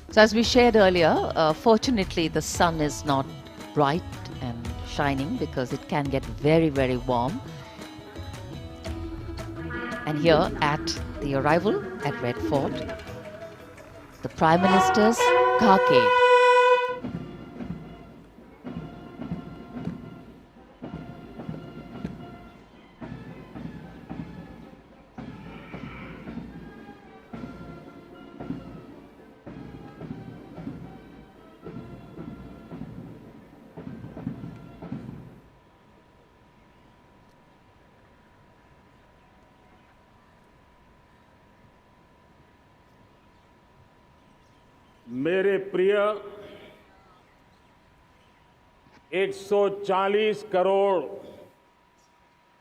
So as we shared earlier, fortunately the sun is not bright and shining because it can get very, very warm. And here at the arrival at Red Fort, the Prime Minister's carcade. मेरे प्रिय 140 करोड़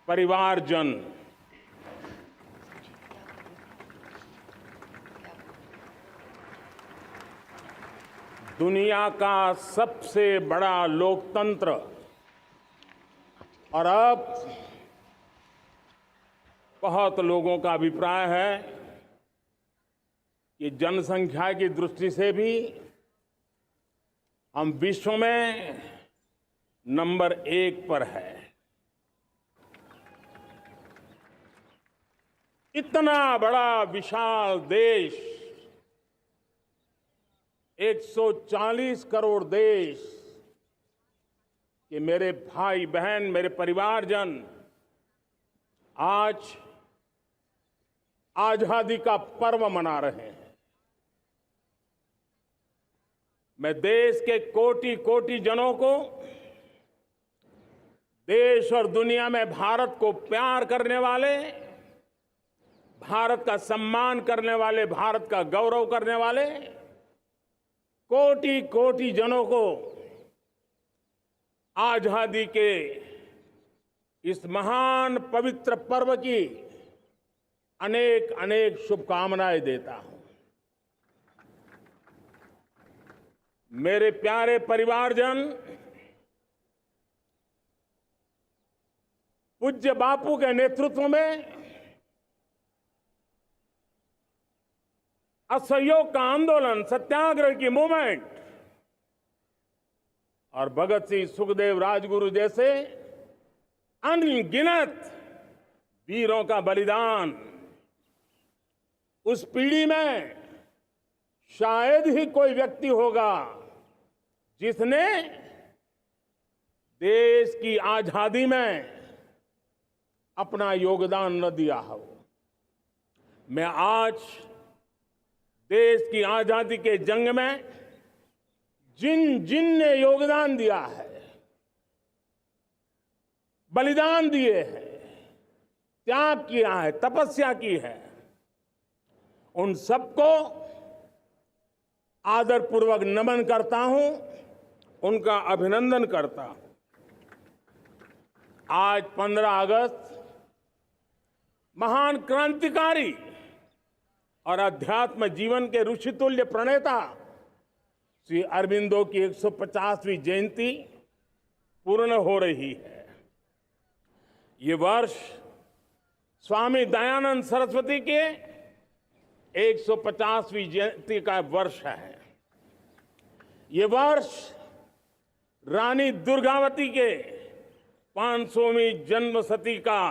परिवारजन, दुनिया का सबसे बड़ा लोकतंत्र और अब बहुत लोगों का अभिप्राय है कि जनसंख्या की दृष्टि से भी हम विश्व में नंबर 1 पर है। इतना बड़ा विशाल देश, 140 करोड़ देश के मेरे भाई बहन, मेरे परिवारजन आज आजादी का पर्व मना रहे हैं। मैं देश के कोटि कोटि जनों को, देश और दुनिया में भारत को प्यार करने वाले, भारत का सम्मान करने वाले, भारत का गौरव करने वाले कोटि कोटि जनों को आजादी के इस महान पवित्र पर्व की अनेक अनेक शुभकामनाएं देता हूं। मेरे प्यारे परिवारजन, पूज्य बापू के नेतृत्व में असहयोग का आंदोलन, सत्याग्रह की मूवमेंट और भगत सिंह, सुखदेव, राजगुरु जैसे अनगिनत वीरों का बलिदान, उस पीढ़ी में शायद ही कोई व्यक्ति होगा जिसने देश की आजादी में अपना योगदान न दिया हो। मैं आज देश की आजादी के जंग में जिन जिन ने योगदान दिया है, बलिदान दिए हैं, त्याग किया है, तपस्या की है, उन सबको आदरपूर्वक नमन करता हूं, उनका अभिनंदन करता हूं। आज 15 अगस्त महान क्रांतिकारी और अध्यात्म जीवन के ऋषितुल्य प्रणेता श्री अरबिंदो की 150वीं जयंती पूर्ण हो रही है। ये वर्ष स्वामी दयानंद सरस्वती के 150वीं जयंती का वर्ष है। ये वर्ष रानी दुर्गावती के 500वीं जन्मशती का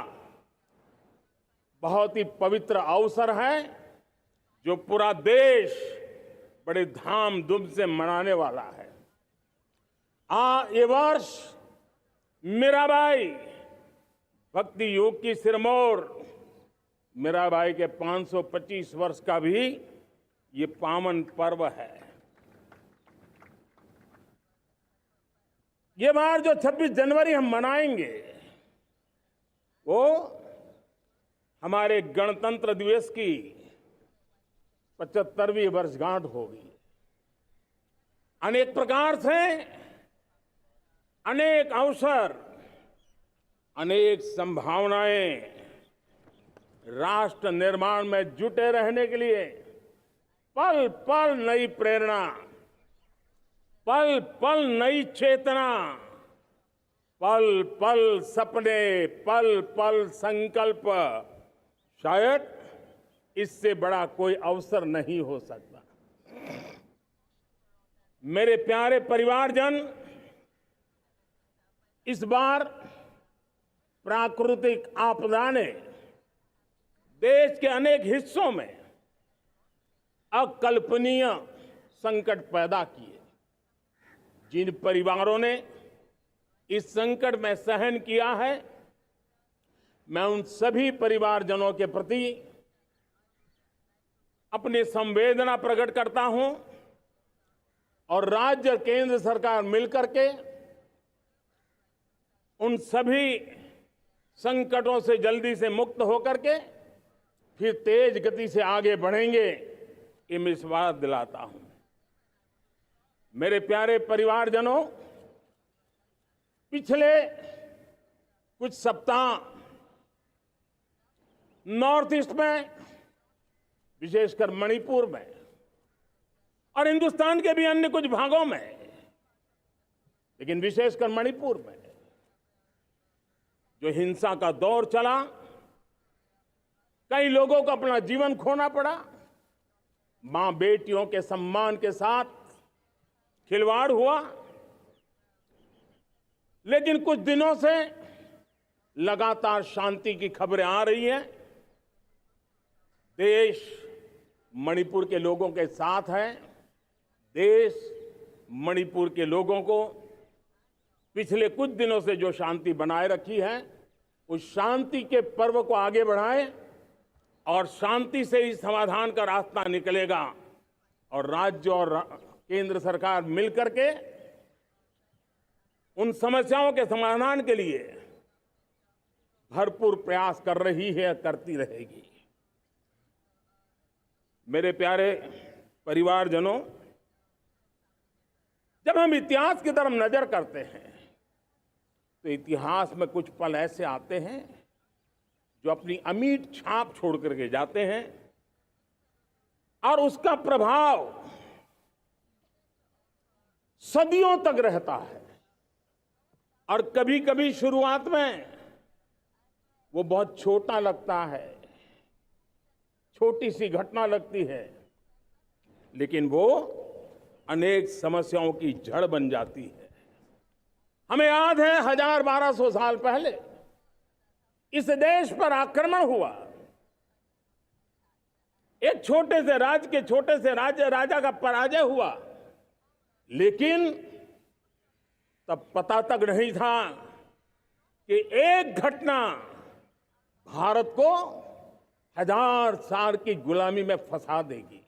बहुत ही पवित्र अवसर है, जो पूरा देश बड़े धामधूम से मनाने वाला है। ये वर्ष मीराबाई, भक्ति योग की सिरमौर मीराबाई के 525 वर्ष का भी ये पावन पर्व है। ये बार जो 26 जनवरी हम मनाएंगे वो हमारे गणतंत्र दिवस की 75वीं वर्षगांठ होगी। अनेक प्रकार से अनेक अवसर, अनेक संभावनाएं राष्ट्र निर्माण में जुटे रहने के लिए पल पल नई प्रेरणा, पल पल नई चेतना, पल पल सपने, पल पल संकल्प, शायद इससे बड़ा कोई अवसर नहीं हो सकता। मेरे प्यारे परिवारजन, इस बार प्राकृतिक आपदा ने देश के अनेक हिस्सों में अकल्पनीय संकट पैदा किए। जिन परिवारों ने इस संकट में सहन किया है, मैं उन सभी परिवारजनों के प्रति अपनी संवेदना प्रकट करता हूं और राज्य और केंद्र सरकार मिलकर के उन सभी संकटों से जल्दी से मुक्त होकर के फिर तेज गति से आगे बढ़ेंगे, ये मैं विश्वास दिलाता हूं। मेरे प्यारे परिवारजनों, पिछले कुछ सप्ताह नॉर्थ ईस्ट में, विशेषकर मणिपुर में और हिंदुस्तान के भी अन्य कुछ भागों में, लेकिन विशेषकर मणिपुर में जो हिंसा का दौर चला, कई लोगों को अपना जीवन खोना पड़ा, मां बेटियों के सम्मान के साथ खिलवाड़ हुआ। लेकिन कुछ दिनों से लगातार शांति की खबरें आ रही हैं। देश मणिपुर के लोगों के साथ है। देश मणिपुर के लोगों को पिछले कुछ दिनों से जो शांति बनाए रखी है, उस शांति के पर्व को आगे बढ़ाए और शांति से ही समाधान का रास्ता निकलेगा और राज्य और केंद्र सरकार मिलकर के उन समस्याओं के समाधान के लिए भरपूर प्रयास कर रही है, करती रहेगी। मेरे प्यारे परिवारजनों, जब हम इतिहास की तरफ नजर करते हैं तो इतिहास में कुछ पल ऐसे आते हैं जो अपनी अमिट छाप छोड़ करके जाते हैं और उसका प्रभाव सदियों तक रहता है। और कभी कभी शुरुआत में वो बहुत छोटा लगता है, छोटी सी घटना लगती है, लेकिन वो अनेक समस्याओं की जड़ बन जाती है। हमें याद है 1000-1200 साल पहले इस देश पर आक्रमण हुआ। एक छोटे से राज्य के छोटे से राजा का पराजय हुआ, लेकिन तब पता तक नहीं था कि एक घटना भारत को 1000 साल की गुलामी में फंसा देगी।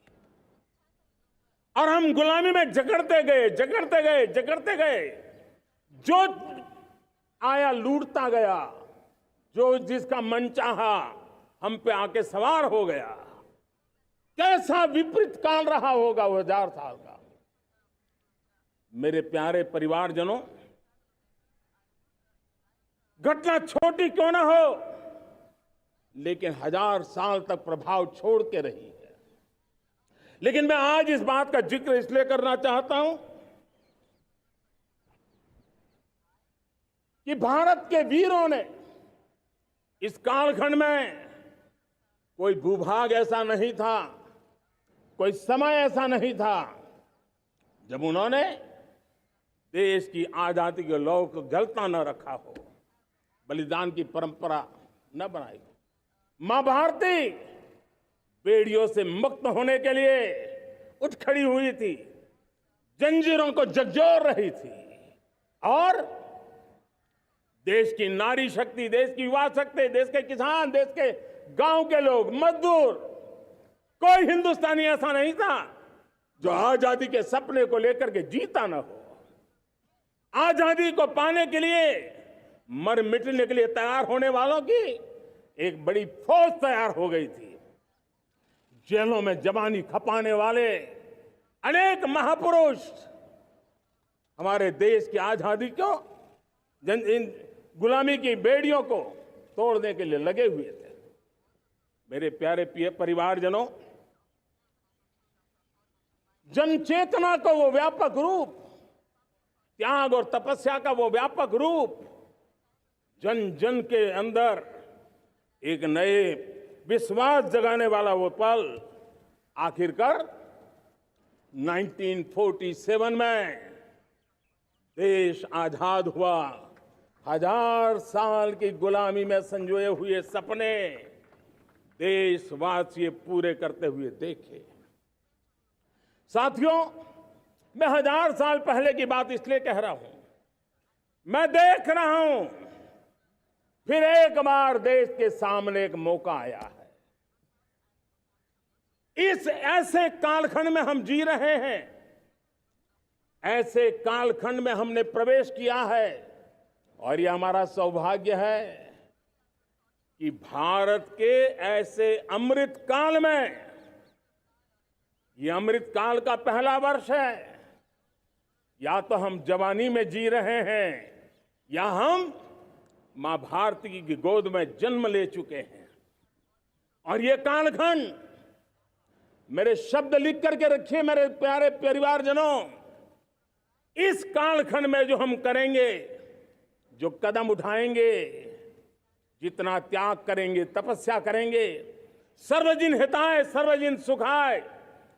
और हम गुलामी में जकड़ते गए, जो आया लूटता गया, जो जिसका मन चाहा हम पे आके सवार हो गया। कैसा विपरीत काल रहा होगा वो 1000 साल का। मेरे प्यारे परिवारजनों, घटना छोटी क्यों ना हो, लेकिन 1000 साल तक प्रभाव छोड़ के रही है। लेकिन मैं आज इस बात का जिक्र इसलिए करना चाहता हूं कि भारत के वीरों ने इस कालखंड में कोई भूभाग ऐसा नहीं था, कोई समय ऐसा नहीं था जब उन्होंने देश की आजादी के लौ को गलता न रखा हो, बलिदान की परंपरा न बनाई हो। मां भारती बेड़ियों से मुक्त होने के लिए उठ खड़ी हुई थी, जंजीरों को झकझोर रही थी और देश की नारी शक्ति, देश की युवा शक्ति, देश के किसान, देश के गांव के लोग, मजदूर, कोई हिंदुस्तानी ऐसा नहीं था जो आजादी के सपने को लेकर के जीता न हो। आजादी को पाने के लिए मर मिटने के लिए तैयार होने वालों की एक बड़ी फौज तैयार हो गई थी। जेलों में जवानी खपाने वाले अनेक महापुरुष हमारे देश की आजादी को, इन गुलामी की बेड़ियों को तोड़ने के लिए लगे हुए थे। मेरे प्यारे परिवारजनों, जन चेतना का वो व्यापक रूप, त्याग और तपस्या का वो व्यापक रूप, जन जन के अंदर एक नए विश्वास जगाने वाला वो पल आखिरकार 1947 में देश आजाद हुआ, 1000 साल की गुलामी में संजोए हुए सपने देशवासी पूरे करते हुए देखे। साथियों, मैं 1000 साल पहले की बात इसलिए कह रहा हूं, मैं देख रहा हूं फिर एक बार देश के सामने एक मौका आया है। इस ऐसे कालखंड में हम जी रहे हैं, ऐसे कालखंड में हमने प्रवेश किया है और यह हमारा सौभाग्य है कि भारत के ऐसे अमृत काल में, ये अमृत काल का पहला वर्ष है। या तो हम जवानी में जी रहे हैं या हम मां भारती की गोद में जन्म ले चुके हैं। और ये कालखंड, मेरे शब्द लिख करके रखिए मेरे प्यारे परिवारजनों, इस कालखंड में जो हम करेंगे, जो कदम उठाएंगे, जितना त्याग करेंगे, तपस्या करेंगे, सर्वजन हिताय सर्वजन सुखाय,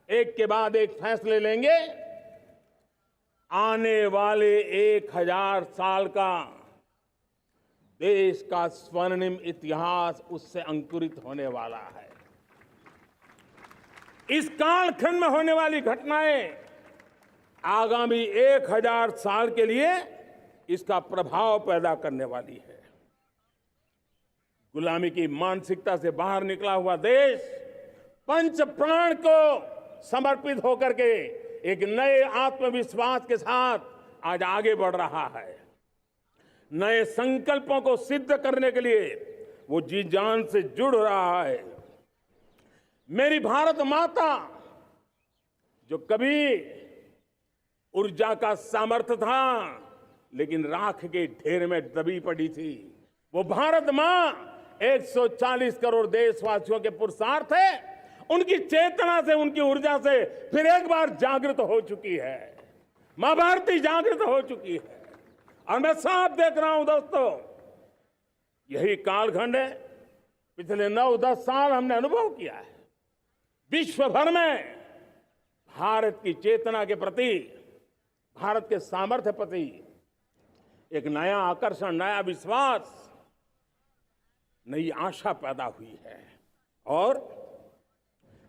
एक के बाद एक फैसले लेंगे, आने वाले 1000 साल का देश का स्वर्णिम इतिहास उससे अंकुरित होने वाला है। इस कालखंड में होने वाली घटनाएं आगामी 1000 साल के लिए इसका प्रभाव पैदा करने वाली है। गुलामी की मानसिकता से बाहर निकला हुआ देश पंच प्राण को समर्पित होकर के एक नए आत्मविश्वास के साथ आज आगे बढ़ रहा है। नए संकल्पों को सिद्ध करने के लिए वो जी जान से जुड़ रहा है। मेरी भारत माता, जो कभी ऊर्जा का सामर्थ्य था लेकिन राख के ढेर में दबी पड़ी थी, वो भारत मां 140 करोड़ देशवासियों के पुरुषार्थ है, उनकी चेतना से, उनकी ऊर्जा से फिर एक बार जागृत हो चुकी है। मां भारती जागृत हो चुकी है और मैं साफ देख रहा हूं दोस्तों, यही कालखंड है। पिछले 9-10 साल हमने अनुभव किया है, विश्व भर में भारत की चेतना के प्रति, भारत के सामर्थ्य प्रति एक नया आकर्षण, नया विश्वास, नई आशा पैदा हुई है। और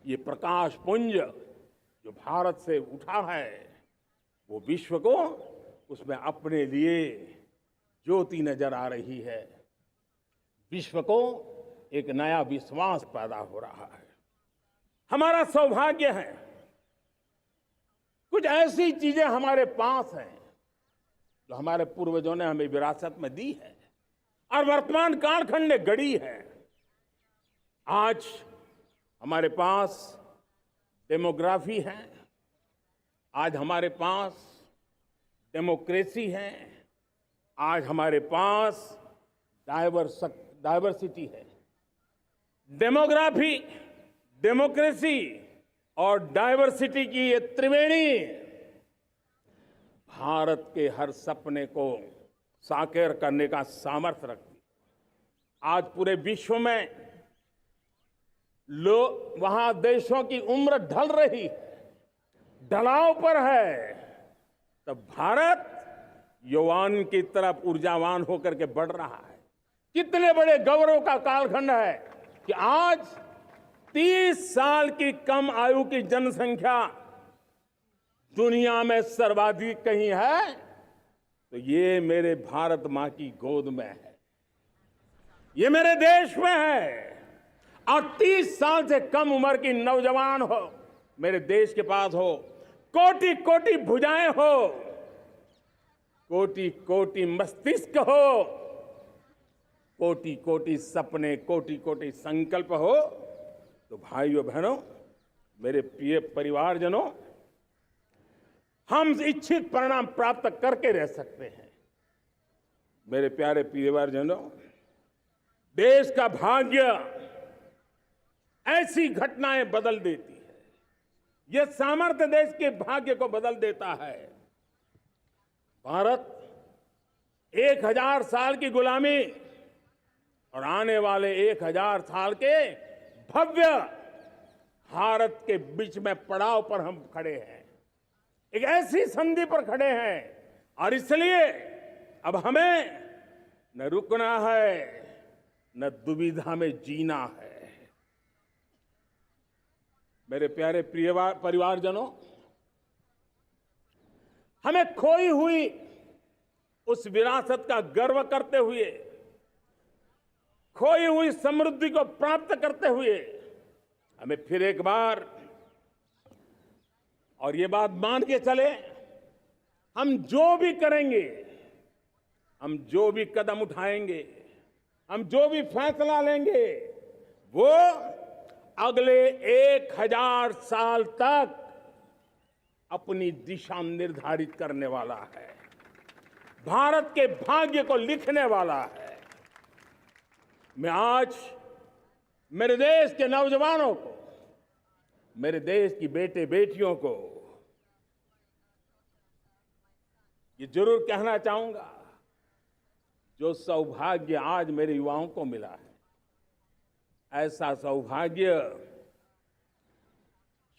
ये प्रकाश पुंज जो भारत से उठा है, वो विश्व को उसमें अपने लिए ज्योति नजर आ रही है। विश्व को एक नया विश्वास पैदा हो रहा है। हमारा सौभाग्य है, कुछ ऐसी चीजें हमारे पास हैं जो हमारे पूर्वजों ने हमें विरासत में दी है और वर्तमान कालखंड ने गढ़ी है। आज हमारे पास डेमोग्राफी है, आज हमारे पास डेमोक्रेसी है, आज हमारे पास डाइवर्सिटी है। डेमोग्राफी, डेमोक्रेसी और डाइवर्सिटी की ये त्रिवेणी भारत के हर सपने को साकार करने का सामर्थ्य रखती है। आज पूरे विश्व में वहां देशों की उम्र ढल रही है, ढलाव पर है, तब भारत युवान की तरफ ऊर्जावान होकर के बढ़ रहा है। कितने बड़े गौरव का कालखंड है कि आज 30 साल की कम आयु की जनसंख्या दुनिया में सर्वाधिक कहीं है तो ये मेरे भारत मां की गोद में है, ये मेरे देश में है। और 30 साल से कम उम्र की नौजवान हो मेरे देश के पास हो, कोटि कोटि भुजाएं हो, कोटि कोटि मस्तिष्क हो, कोटि कोटि सपने, कोटि कोटि संकल्प हो, तो भाइयों बहनों, मेरे प्रिय परिवारजनों, हम इच्छित परिणाम प्राप्त करके रह सकते हैं। मेरे प्यारे परिवारजनों, देश का भाग्य ऐसी घटनाएं बदल देती है, यह सामर्थ्य देश के भाग्य को बदल देता है। भारत 1000 साल की गुलामी और आने वाले 1000 साल के भव्य भारत के बीच में पड़ाव पर हम खड़े हैं। एक ऐसी संधि पर खड़े हैं और इसलिए अब हमें न रुकना है न दुविधा में जीना है। मेरे प्यारे प्रिय परिवारजनों, हमें खोई हुई उस विरासत का गर्व करते हुए, खोई हुई समृद्धि को प्राप्त करते हुए हमें फिर एक बार, और ये बात मान के चले, हम जो भी करेंगे, हम जो भी कदम उठाएंगे, हम जो भी फैसला लेंगे, वो अगले 1000 साल तक अपनी दिशा निर्धारित करने वाला है, भारत के भाग्य को लिखने वाला है। मैं आज मेरे देश के नौजवानों को, मेरे देश की बेटे बेटियों को ये जरूर कहना चाहूंगा, जो सौभाग्य आज मेरे युवाओं को मिला है, ऐसा सौभाग्य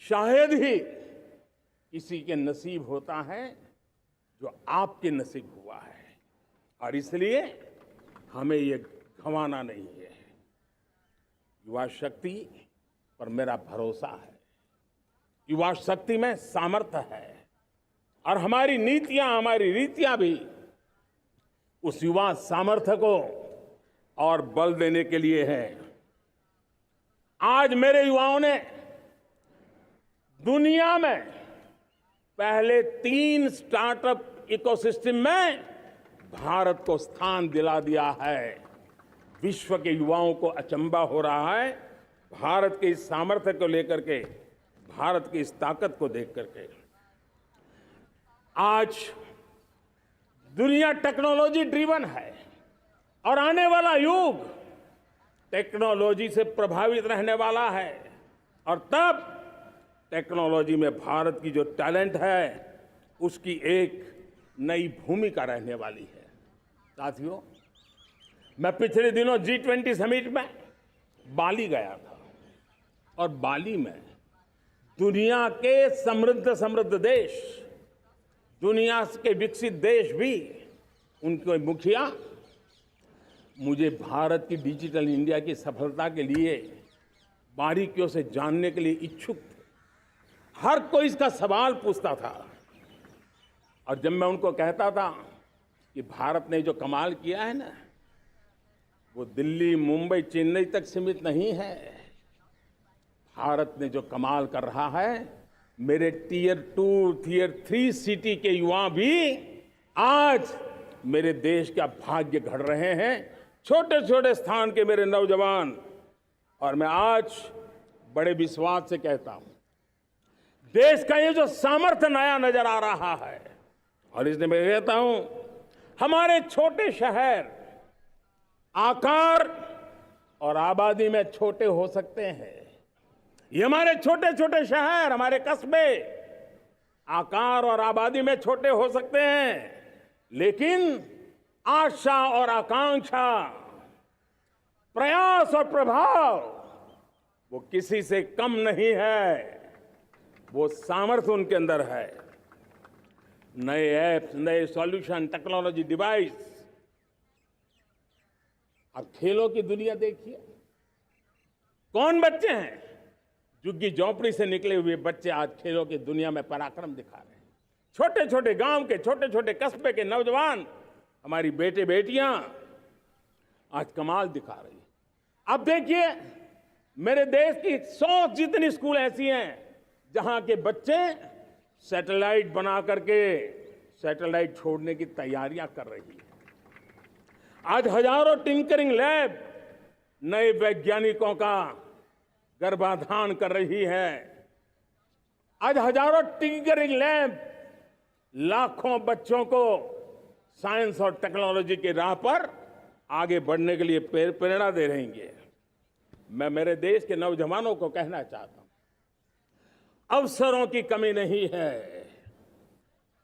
शायद ही किसी के नसीब होता है जो आपके नसीब हुआ है। और इसलिए हमें ये गंवाना नहीं है। युवा शक्ति पर मेरा भरोसा है, युवा शक्ति में सामर्थ्य है, और हमारी नीतियां, हमारी रीतियां भी उस युवा सामर्थ्य को और बल देने के लिए है। आज मेरे युवाओं ने दुनिया में पहले 3 स्टार्टअप इकोसिस्टम में भारत को स्थान दिला दिया है। विश्व के युवाओं को अचंभा हो रहा है भारत के इस सामर्थ्य को लेकर के, भारत की इस ताकत को देख करके। आज दुनिया टेक्नोलॉजी ड्रिवन है और आने वाला युग टेक्नोलॉजी से प्रभावित रहने वाला है, और तब टेक्नोलॉजी में भारत की जो टैलेंट है उसकी एक नई भूमिका रहने वाली है। साथियों, मैं पिछले दिनों G20 समिट में बाली गया था, और बाली में दुनिया के समृद्ध देश, दुनिया के विकसित देश भी, उनके मुखिया मुझे भारत की डिजिटल इंडिया की सफलता के लिए बारीकियों से जानने के लिए इच्छुक थे। हर कोई इसका सवाल पूछता था, और जब मैं उनको कहता था कि भारत ने जो कमाल किया है ना, वो दिल्ली, मुंबई, चेन्नई तक सीमित नहीं है। भारत ने जो कमाल कर रहा है, मेरे टियर 2, टियर 3 सिटी के युवा भी आज मेरे देश का भाग्य गढ़ रहे हैं, छोटे छोटे स्थान के मेरे नौजवान। और मैं आज बड़े विश्वास से कहता हूं, देश का ये जो सामर्थ्य नया नजर आ रहा है, और इसलिए मैं कहता हूं, हमारे छोटे शहर आकार और आबादी में छोटे हो सकते हैं। ये हमारे छोटे छोटे शहर, हमारे कस्बे आकार और आबादी में छोटे हो सकते हैं, लेकिन आशा और आकांक्षा, प्रयास और प्रभाव वो किसी से कम नहीं है। वो सामर्थ्य उनके अंदर है। नए ऐप्स, नए सॉल्यूशन, टेक्नोलॉजी, डिवाइस। अब खेलों की दुनिया देखिए, कौन बच्चे हैं? झुग्गी झोंपड़ी से निकले हुए बच्चे आज खेलों की दुनिया में पराक्रम दिखा रहे हैं। छोटे छोटे गांव के, छोटे छोटे कस्बे के नौजवान, हमारी बेटे बेटियां आज कमाल दिखा रही हैं। अब देखिए, मेरे देश की 100 जितनी स्कूल ऐसी हैं जहां के बच्चे सैटेलाइट बना करके सैटेलाइट छोड़ने की तैयारियां कर रही हैं। आज हजारों टिंकरिंग लैब नए वैज्ञानिकों का गर्भाधान कर रही है। आज हजारों टिंकरिंग लैब लाखों बच्चों को साइंस और टेक्नोलॉजी के राह पर आगे बढ़ने के लिए प्रेरणा दे रही हैं। मैं मेरे देश के नौजवानों को कहना चाहता हूं, अवसरों की कमी नहीं है।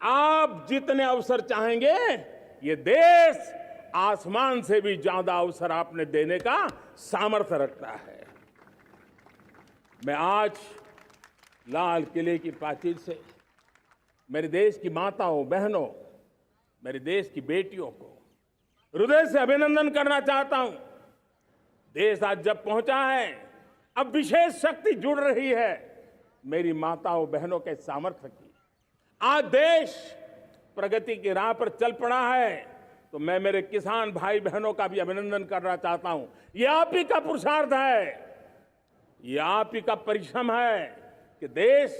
आप जितने अवसर चाहेंगे, ये देश आसमान से भी ज्यादा अवसर आपने देने का सामर्थ्य रखता है। मैं आज लाल किले की प्राचीर से मेरे देश की माताओं बहनों, मेरे देश की बेटियों को हृदय से अभिनंदन करना चाहता हूं। देश आज जब पहुंचा है, अब विशेष शक्ति जुड़ रही है मेरी माताओं बहनों के सामर्थ्य की। आज देश प्रगति की राह पर चल पड़ा है, तो मैं मेरे किसान भाई बहनों का भी अभिनंदन करना चाहता हूं। ये आप ही का पुरुषार्थ है, ये आप ही का परिश्रम है कि देश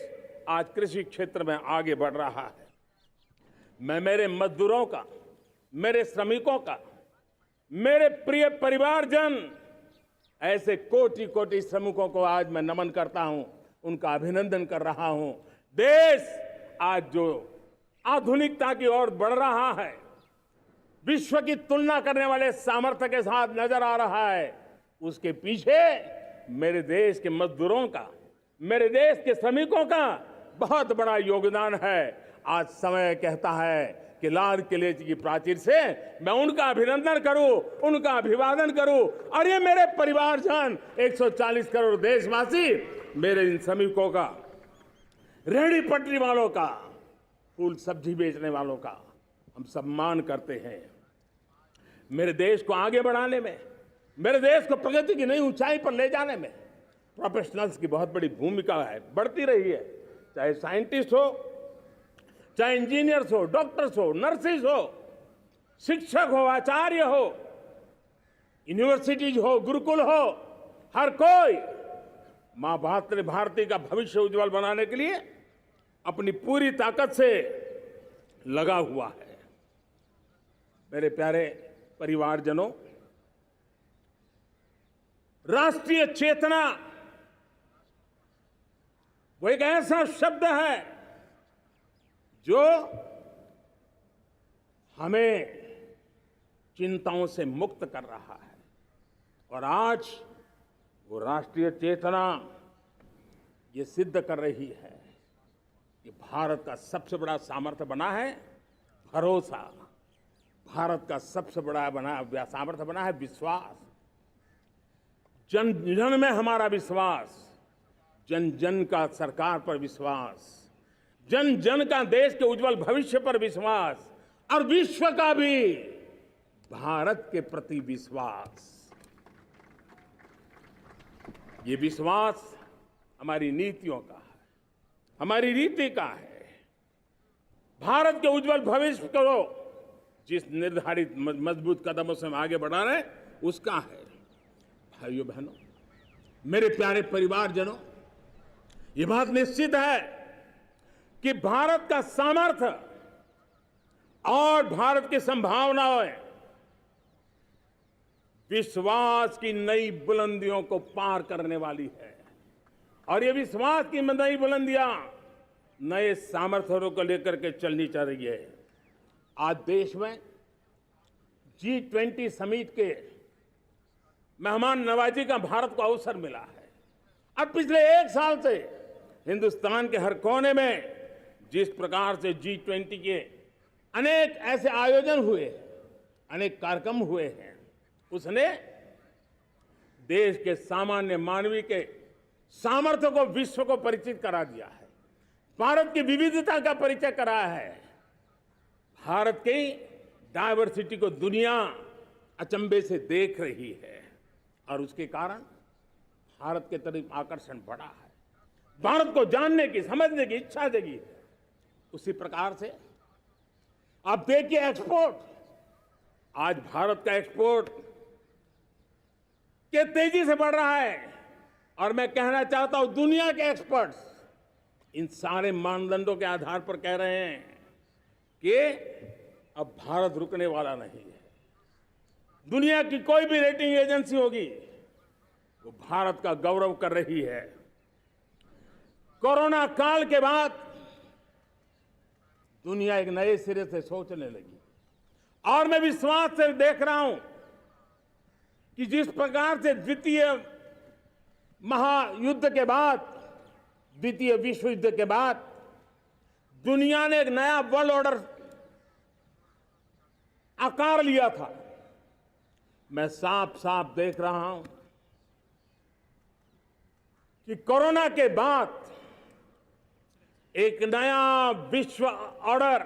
आज कृषि क्षेत्र में आगे बढ़ रहा है। मैं मेरे मजदूरों का, मेरे श्रमिकों का, मेरे प्रिय परिवारजन, ऐसे कोटि कोटि श्रमिकों को आज मैं नमन करता हूं, उनका अभिनंदन कर रहा हूं। देश आज जो आधुनिकता की ओर बढ़ रहा है, विश्व की तुलना करने वाले सामर्थ्य के साथ नजर आ रहा है, उसके पीछे मेरे देश के मजदूरों का, मेरे देश के श्रमिकों का बहुत बड़ा योगदान है। आज समय कहता है कि लाल किले की प्राचीर से मैं उनका अभिनंदन करूं, उनका अभिवादन करूं। और ये मेरे परिवारजन, 140 करोड़ देशवासी, मेरे इन श्रमिकों का, रेहड़ी पटरी वालों का, फूल सब्जी बेचने वालों का हम सम्मान करते हैं। मेरे देश को आगे बढ़ाने में, मेरे देश को प्रगति की नई ऊंचाई पर ले जाने में प्रोफेशनल्स की बहुत बड़ी भूमिका है, बढ़ती रही है। चाहे साइंटिस्ट हो, चाहे इंजीनियर्स हो, डॉक्टर्स हो, नर्सिस हो, शिक्षक हो, आचार्य हो, यूनिवर्सिटीज हो, गुरुकुल हो, हर कोई मां भारती का भविष्य उज्जवल बनाने के लिए अपनी पूरी ताकत से लगा हुआ है। मेरे प्यारे परिवारजनों, राष्ट्रीय चेतना वो एक ऐसा शब्द है जो हमें चिंताओं से मुक्त कर रहा है। और आज वो राष्ट्रीय चेतना ये सिद्ध कर रही है कि भारत का सबसे बड़ा सामर्थ्य बना है भरोसा, भारत का सबसे बड़ा सामर्थ्य बना है विश्वास। जन जन में हमारा विश्वास, जन जन का सरकार पर विश्वास, जन जन का देश के उज्जवल भविष्य पर विश्वास, और विश्व का भी भारत के प्रति विश्वास। ये विश्वास हमारी नीतियों का है, हमारी रीति का है। भारत के उज्जवल भविष्य को जिस निर्धारित मजबूत कदमों से हम आगे बढ़ा रहे हैं, उसका है। भाइयों बहनों, मेरे प्यारे परिवारजनों, ये बात निश्चित है कि भारत का सामर्थ्य और भारत की संभावनाएं विश्वास की नई बुलंदियों को पार करने वाली है। और ये विश्वास की नई बुलंदियां नए सामर्थ्यों को लेकर के चलनी चाहिए रही है। आज देश में G20 समिट के मेहमान नवाजी का भारत को अवसर मिला है। अब पिछले एक साल से हिंदुस्तान के हर कोने में जिस प्रकार से G20 के अनेक ऐसे आयोजन हुए, अनेक कार्यक्रम हुए हैं, उसने देश के सामान्य मानवी के सामर्थ्य को विश्व को परिचित करा दिया है, भारत की विविधता का परिचय कराया है, भारत की डायवर्सिटी को दुनिया अचंभे से देख रही है, और उसके कारण भारत के तरफ आकर्षण बढ़ा है, भारत को जानने की, समझने की इच्छा जगी है। उसी प्रकार से आप देखिए एक्सपोर्ट, आज भारत का एक्सपोर्ट के तेजी से बढ़ रहा है। और मैं कहना चाहता हूं, दुनिया के एक्सपर्ट्स इन सारे मानदंडों के आधार पर कह रहे हैं कि अब भारत रुकने वाला नहीं है। दुनिया की कोई भी रेटिंग एजेंसी होगी, वो भारत का गौरव कर रही है। कोरोना काल के बाद दुनिया एक नए सिरे से सोचने लगी, और मैं विश्वास से देख रहा हूं कि जिस प्रकार से द्वितीय महायुद्ध के बाद, द्वितीय विश्व युद्ध के बाद दुनिया ने एक नया वर्ल्ड ऑर्डर आकार लिया था, मैं साफ साफ देख रहा हूं कि कोरोना के बाद एक नया विश्व ऑर्डर,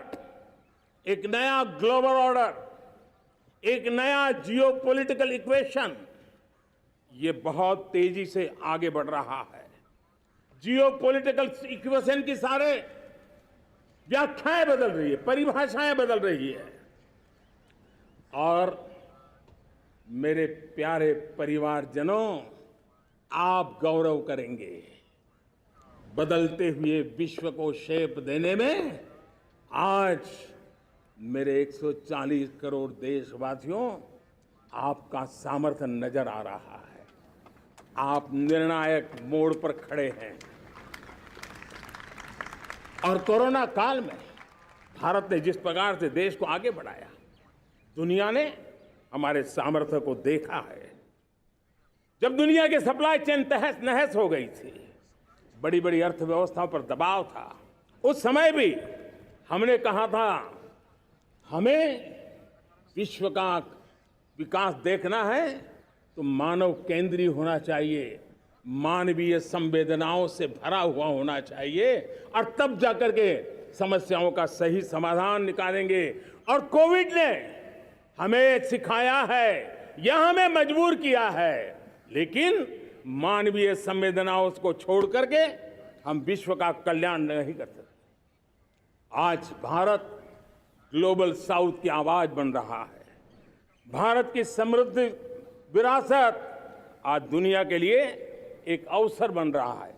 एक नया ग्लोबल ऑर्डर, एक नया जियोपॉलिटिकल इक्वेशन, ये बहुत तेजी से आगे बढ़ रहा है। जियोपॉलिटिकल इक्वेशन की सारे व्याख्याएं बदल रही है, परिभाषाएं बदल रही है। और मेरे प्यारे परिवारजनों, आप गौरव करेंगे, बदलते हुए विश्व को शेप देने में आज मेरे 140 करोड़ देशवासियों आपका सामर्थ्य नजर आ रहा है। आप निर्णायक मोड़ पर खड़े हैं। और कोरोना काल में भारत ने जिस प्रकार से देश को आगे बढ़ाया, दुनिया ने हमारे सामर्थ्य को देखा है। जब दुनिया की सप्लाई चेन तहस नहस हो गई थी, बड़ी बड़ी अर्थव्यवस्थाओं पर दबाव था, उस समय भी हमने कहा था हमें विश्व का विकास देखना है तो मानव केंद्रीय होना चाहिए, मानवीय संवेदनाओं से भरा हुआ होना चाहिए, और तब जाकर के समस्याओं का सही समाधान निकालेंगे। और कोविड ने हमें सिखाया है, यह हमें मजबूर किया है, लेकिन मानवीय संवेदनाओं को छोड़ करके हम विश्व का कल्याण नहीं कर सकते। आज भारत ग्लोबल साउथ की आवाज बन रहा है। भारत की समृद्ध विरासत आज दुनिया के लिए एक अवसर बन रहा है।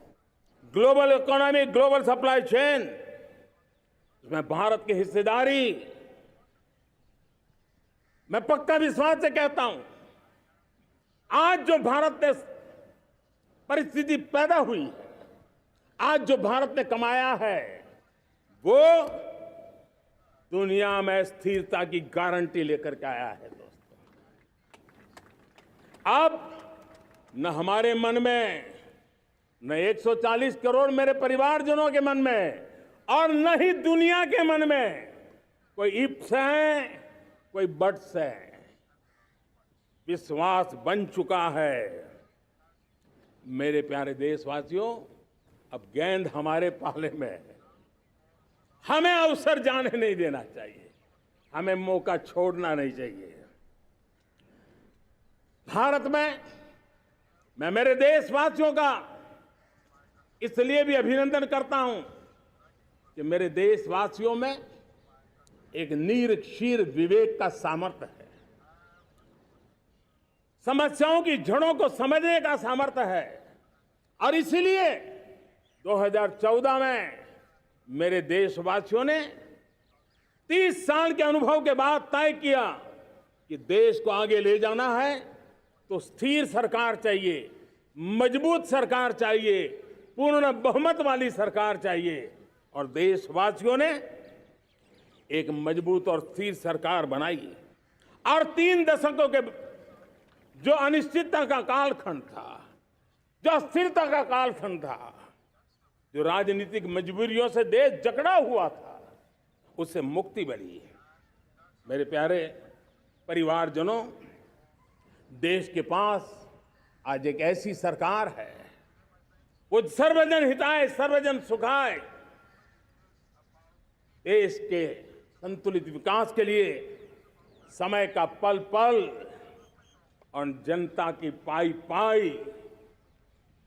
Global economy, global supply chain, इसमें भारत की हिस्सेदारी, मैं पक्का विश्वास से कहता हूं, आज जो भारत ने परिस्थिति पैदा हुई है, आज जो भारत ने कमाया है, वो दुनिया में स्थिरता की गारंटी लेकर के आया है। दोस्तों, अब न हमारे मन में, न 140 करोड़ मेरे परिवारजनों के मन में, और न ही दुनिया के मन में कोई इफ्स है, कोई बट्स है। विश्वास बन चुका है। मेरे प्यारे देशवासियों, अब गेंद हमारे पाले में है। हमें अवसर जाने नहीं देना चाहिए, हमें मौका छोड़ना नहीं चाहिए। भारत में मैं मेरे देशवासियों का इसलिए भी अभिनंदन करता हूं कि मेरे देशवासियों में एक नीर-क्षीर विवेक का सामर्थ्य है, समस्याओं की जड़ों को समझने का सामर्थ्य है। और इसीलिए 2014 में मेरे देशवासियों ने 30 साल के अनुभव के बाद तय किया कि देश को आगे ले जाना है तो स्थिर सरकार चाहिए, मजबूत सरकार चाहिए, पूर्ण बहुमत वाली सरकार चाहिए। और देशवासियों ने एक मजबूत और स्थिर सरकार बनाई। और 3 दशकों के जो अनिश्चितता का कालखंड था, जो अस्थिरता का कालखंड था, जो राजनीतिक मजबूरियों से देश जकड़ा हुआ था, उससे मुक्ति मिली। मेरे प्यारे परिवारजनों, देश के पास आज एक ऐसी सरकार है, वो सर्वजन हिताय सर्वजन सुखाय, देश के संतुलित विकास के लिए समय का पल पल और जनता की पाई पाई,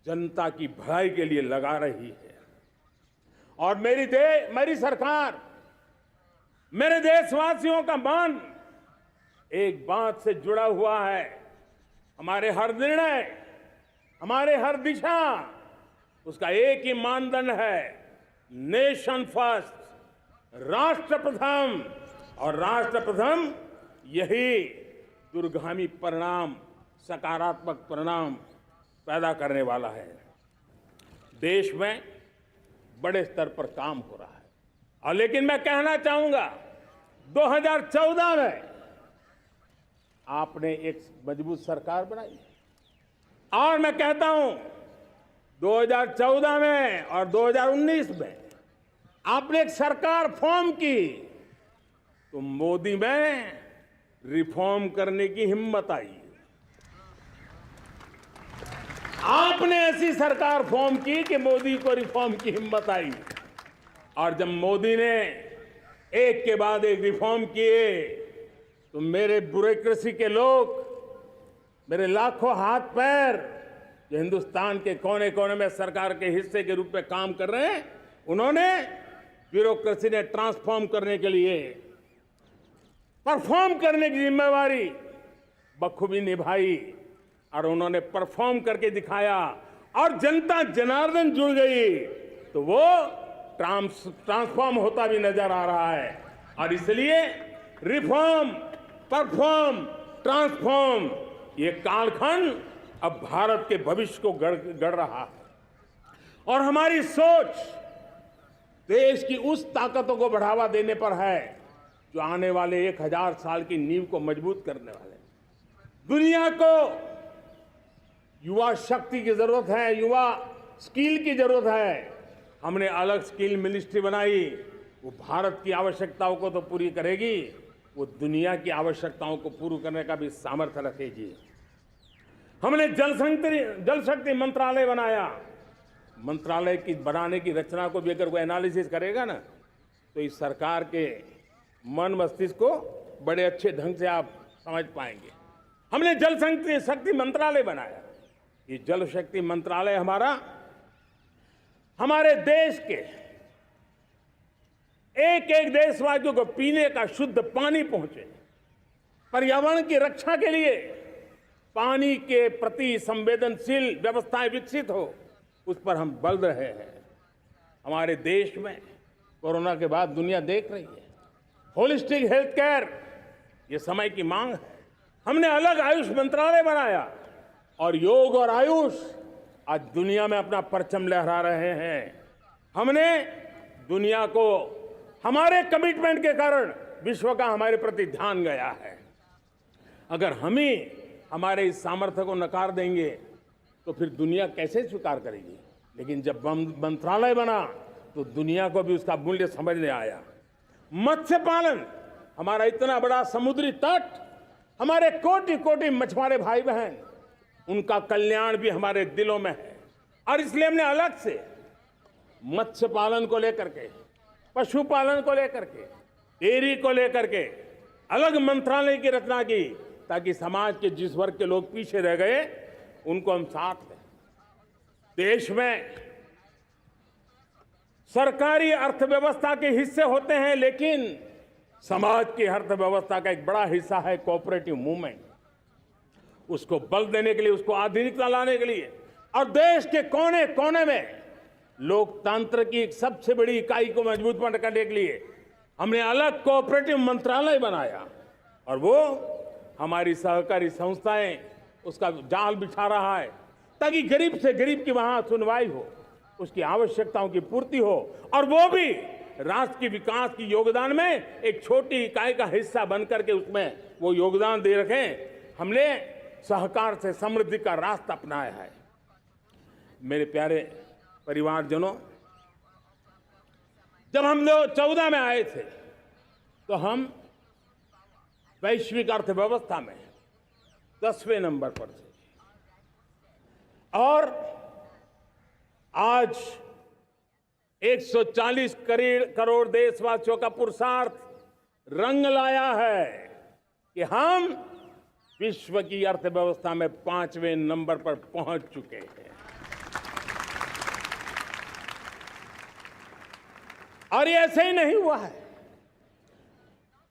जनता की भलाई के लिए लगा रही है। और मेरी सरकार, मेरे देशवासियों का मन एक बात से जुड़ा हुआ है। हमारे हर निर्णय, हमारे हर दिशा, उसका एक ही मानदंड है, नेशन फर्स्ट, राष्ट्र प्रथम। और राष्ट्र प्रथम यही दूरगामी परिणाम, सकारात्मक परिणाम पैदा करने वाला है। देश में बड़े स्तर पर काम हो रहा है। और लेकिन मैं कहना चाहूंगा, 2014 में आपने एक मजबूत सरकार बनाई, और मैं कहता हूं 2014 में और 2019 में आपने एक सरकार फॉर्म की, तो मोदी में रिफॉर्म करने की हिम्मत आई। आपने ऐसी सरकार फॉर्म की कि मोदी को रिफॉर्म की हिम्मत आई। और जब मोदी ने एक के बाद एक रिफॉर्म किए तो मेरे ब्यूरोक्रेसी के लोग, मेरे लाखों हाथ पैर जो हिंदुस्तान के कोने कोने में सरकार के हिस्से के रूप में काम कर रहे हैं, उन्होंने ब्यूरोक्रेसी ने ट्रांसफॉर्म करने के लिए परफॉर्म करने की जिम्मेवारी बखूबी निभाई और उन्होंने परफॉर्म करके दिखाया और जनता जनार्दन जुड़ गई तो वो ट्रांसफॉर्म होता भी नजर आ रहा है। और इसलिए रिफॉर्म, परफॉर्म, ट्रांसफॉर्म, ये कालखंड अब भारत के भविष्य को गढ़ रहा है और हमारी सोच देश की उस ताकतों को बढ़ावा देने पर है जो आने वाले 1000 साल की नींव को मजबूत करने वाले हैं। दुनिया को युवा शक्ति की जरूरत है, युवा स्किल की जरूरत है। हमने अलग स्किल मिनिस्ट्री बनाई, वो भारत की आवश्यकताओं को तो पूरी करेगी, वो दुनिया की आवश्यकताओं को पूरी करने का भी सामर्थ्य रखेगी। हमने जल शक्ति मंत्रालय बनाया। मंत्रालय की बनाने की रचना को भी अगर कोई एनालिसिस करेगा ना तो इस सरकार के मन मस्तिष्क को बड़े अच्छे ढंग से आप समझ पाएंगे। हमने जल शक्ति मंत्रालय बनाया। ये जल शक्ति मंत्रालय हमारे देश के एक एक देशवासियों को पीने का शुद्ध पानी पहुंचे, पर्यावरण की रक्षा के लिए पानी के प्रति संवेदनशील व्यवस्थाएं विकसित हो, उस पर हम बल रहे हैं। हमारे देश में कोरोना के बाद दुनिया देख रही है होलिस्टिक हेल्थ केयर, ये समय की मांग है। हमने अलग आयुष मंत्रालय बनाया और योग और आयुष आज दुनिया में अपना परचम लहरा रहे हैं। हमने दुनिया को हमारे कमिटमेंट के कारण विश्व का हमारे प्रति ध्यान गया है। अगर हम ही हमारे इस सामर्थ्य को नकार देंगे तो फिर दुनिया कैसे स्वीकार करेगी। लेकिन जब मंत्रालय बना तो दुनिया को भी उसका मूल्य समझने आया। मत्स्य पालन, हमारा इतना बड़ा समुद्री तट, हमारे कोटि कोटि मछुआरे भाई बहन, उनका कल्याण भी हमारे दिलों में है। और इसलिए हमने अलग से मत्स्य पालन को लेकर के, पशुपालन को लेकर के, डेयरी को लेकर के अलग मंत्रालय की रचना की, ताकि समाज के जिस वर्ग के लोग पीछे रह गए उनको हम साथ लें। देश में सरकारी अर्थव्यवस्था के हिस्से होते हैं, लेकिन समाज की अर्थव्यवस्था का एक बड़ा हिस्सा है कोऑपरेटिव मूवमेंट। उसको बल देने के लिए, उसको आधुनिकता लाने के लिए और देश के कोने कोने में लोकतंत्र की एक सबसे बड़ी इकाई को मजबूत करने के लिए हमने अलग कोऑपरेटिव मंत्रालय बनाया और वो हमारी सहकारी संस्थाएं उसका जाल बिछा रहा है, ताकि गरीब से गरीब की वहां सुनवाई हो, उसकी आवश्यकताओं की पूर्ति हो और वो भी राष्ट्र के विकास की योगदान में एक छोटी इकाई का हिस्सा बनकर के उसमें वो योगदान दे रखें। हमने सहकार से समृद्धि का रास्ता अपनाया है। मेरे प्यारे परिवारजनों, जब हम लोग 14 में आए थे तो हम वैश्विक अर्थव्यवस्था में 10वें नंबर पर थे और आज 140 करोड़ देशवासियों का पुरुषार्थ रंग लाया है कि हम विश्व की अर्थव्यवस्था में 5वें नंबर पर पहुंच चुके हैं। और ये ऐसे ही नहीं हुआ है।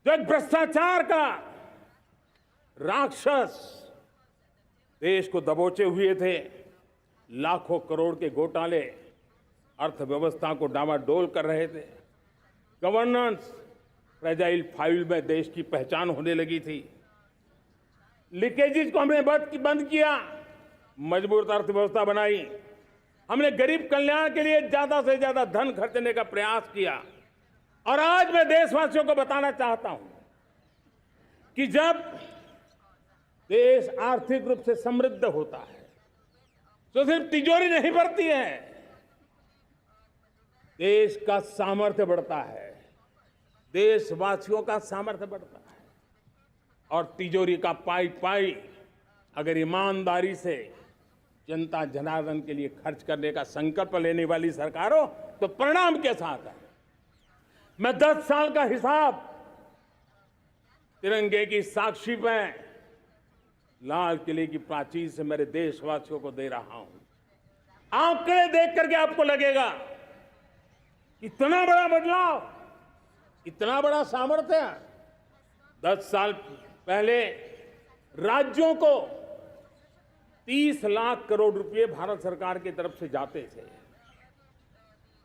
जो एक भ्रष्टाचार का राक्षस देश को दबोचे हुए थे, लाखों करोड़ के घोटाले अर्थव्यवस्था को डामाडोल कर रहे थे, गवर्नेंस फ्रेजाइल फाइल में देश की पहचान होने लगी थी, लीकेजेस को हमने बंद किया, मजबूत अर्थव्यवस्था बनाई, हमने गरीब कल्याण के लिए ज्यादा से ज्यादा धन खर्चने का प्रयास किया। और आज मैं देशवासियों को बताना चाहता हूं कि जब देश आर्थिक रूप से समृद्ध होता है तो सिर्फ तिजोरी नहीं भरती है, देश का सामर्थ्य बढ़ता है, देशवासियों का सामर्थ्य बढ़ता है। और तिजोरी का पाई पाई अगर ईमानदारी से जनता जनार्दन के लिए खर्च करने का संकल्प लेने वाली सरकार हो तो परिणाम के साथ है मैं 10 साल का हिसाब तिरंगे की साक्षी में लाल किले की प्राचीर से मेरे देशवासियों को दे रहा हूं। आंकड़े देख करके आपको लगेगा इतना बड़ा बदलाव, इतना बड़ा सामर्थ्य। 10 साल पहले राज्यों को 30 लाख करोड़ रुपए भारत सरकार की तरफ से जाते थे।